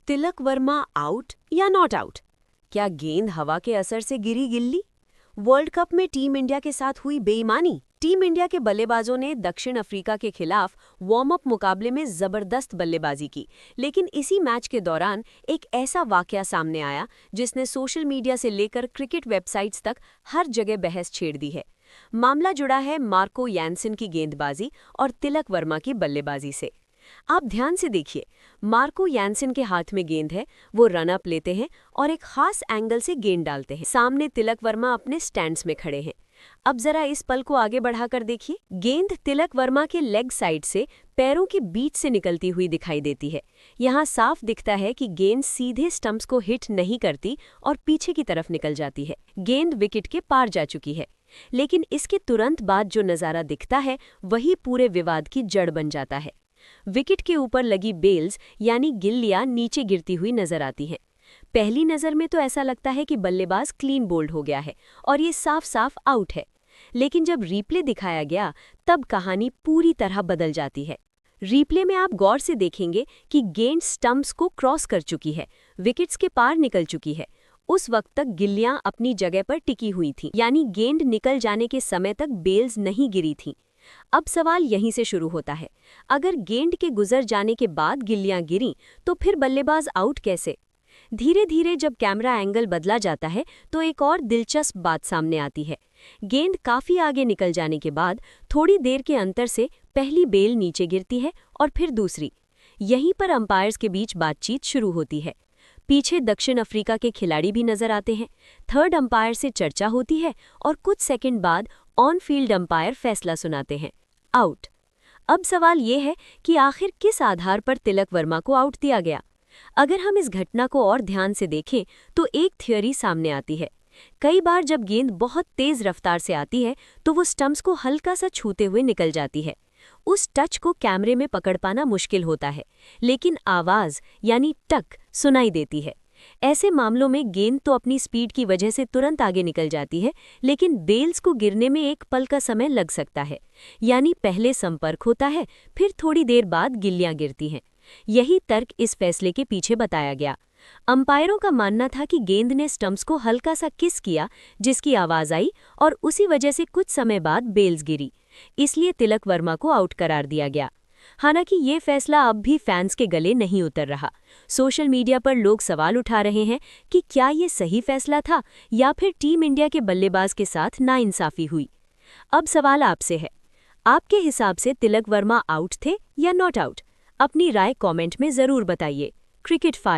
Tilak Varma out या not out? क्या गेंद हवा के असर से गिरी गिल्ली? वर्ल्ड कप में टीम इंडिया के साथ हुई बेईमानी। टीम इंडिया के बल्लेबाजों ने दक्षिण अफ्रीका के खिलाफ वार्म अप मुकाबले में जबरदस्त बल्लेबाजी की, लेकिन इसी मैच के दौरान एक ऐसा वाकया सामने आया जिसने सोशल मीडिया से लेकर क्रिकेट वेबसाइट्स तक हर जगह बहस छेड़ दी है। मामला जुड़ा है मार्को यानसन की गेंदबाजी और तिलक वर्मा की बल्लेबाजी से। आप ध्यान से देखिए, मार्को यानसन के हाथ में गेंद है, वो रन अप लेते हैं और एक खास एंगल से गेंद डालते हैं। सामने तिलक वर्मा अपने स्टैंड्स में खड़े हैं। अब जरा इस पल को आगे बढ़ाकर देखिए। गेंद तिलक वर्मा के लेग साइड से पैरों के बीच से निकलती हुई दिखाई देती है। यहाँ साफ दिखता है कि गेंद सीधे स्टंप्स को हिट नहीं करती और पीछे की तरफ निकल जाती है। गेंद विकेट के पार जा चुकी है। लेकिन इसके तुरंत बाद जो नज़ारा दिखता है वही पूरे विवाद की जड़ बन जाता है। विकेट के ऊपर लगी बेल्स यानी गिल्लियां नीचे गिरती हुई नजर आती हैं। पहली नज़र में तो ऐसा लगता है कि बल्लेबाज क्लीन बोल्ड हो गया है और ये साफ साफ आउट है। लेकिन जब रीप्ले दिखाया गया तब कहानी पूरी तरह बदल जाती है। रीप्ले में आप गौर से देखेंगे कि गेंद स्टंप्स को क्रॉस कर चुकी है, विकेट्स के पार निकल चुकी है। उस वक्त तक गिल्लियां अपनी जगह पर टिकी हुई थीं, यानी गेंद निकल जाने के समय तक बेल्स नहीं गिरी थीं। अब सवाल यहीं से शुरू होता है, अगर गेंद के गुजर जाने के बाद गिल्लियां गिरीं तो फिर बल्लेबाज आउट कैसे? धीरे धीरे जब कैमरा एंगल बदला जाता है तो एक और दिलचस्प बात सामने आती है। गेंद काफी आगे निकल जाने के बाद थोड़ी देर के अंतर से पहली बेल नीचे गिरती है और फिर दूसरी। यहीं पर अंपायर्स के बीच बातचीत शुरू होती है। पीछे दक्षिण अफ्रीका के खिलाड़ी भी नजर आते हैं। थर्ड अंपायर से चर्चा होती है और कुछ सेकंड बाद ऑन फील्ड अंपायर फैसला सुनाते हैं, आउट। अब सवाल ये है कि आखिर किस आधार पर तिलक वर्मा को आउट दिया गया? अगर हम इस घटना को और ध्यान से देखें तो एक थ्योरी सामने आती है। कई बार जब गेंद बहुत तेज रफ्तार से आती है तो वो स्टंप्स को हल्का सा छूते हुए निकल जाती है। उस टच को कैमरे में पकड़ पाना मुश्किल होता है, लेकिन आवाज यानी टक सुनाई देती है। ऐसे मामलों में गेंद तो अपनी स्पीड की वजह से तुरंत आगे निकल जाती है, लेकिन बेल्स को गिरने में एक पल का समय लग सकता है। यानी पहले संपर्क होता है, फिर थोड़ी देर बाद गिल्लियां गिरती हैं। यही तर्क इस फैसले के पीछे बताया गया। अंपायरों का मानना था कि गेंद ने स्टंप्स को हल्का सा किस किया, जिसकी आवाज आई और उसी वजह से कुछ समय बाद बेल्स गिरी। इसलिए तिलक वर्मा को आउट करार दिया गया। हालांकि ये फैसला अब भी फैंस के गले नहीं उतर रहा। सोशल मीडिया पर लोग सवाल उठा रहे हैं कि क्या ये सही फैसला था या फिर टीम इंडिया के बल्लेबाज के साथ नाइंसाफी हुई। अब सवाल आपसे है, आपके हिसाब से तिलक वर्मा आउट थे या नॉट आउट? अपनी राय कमेंट में जरूर बताइए। Cricket file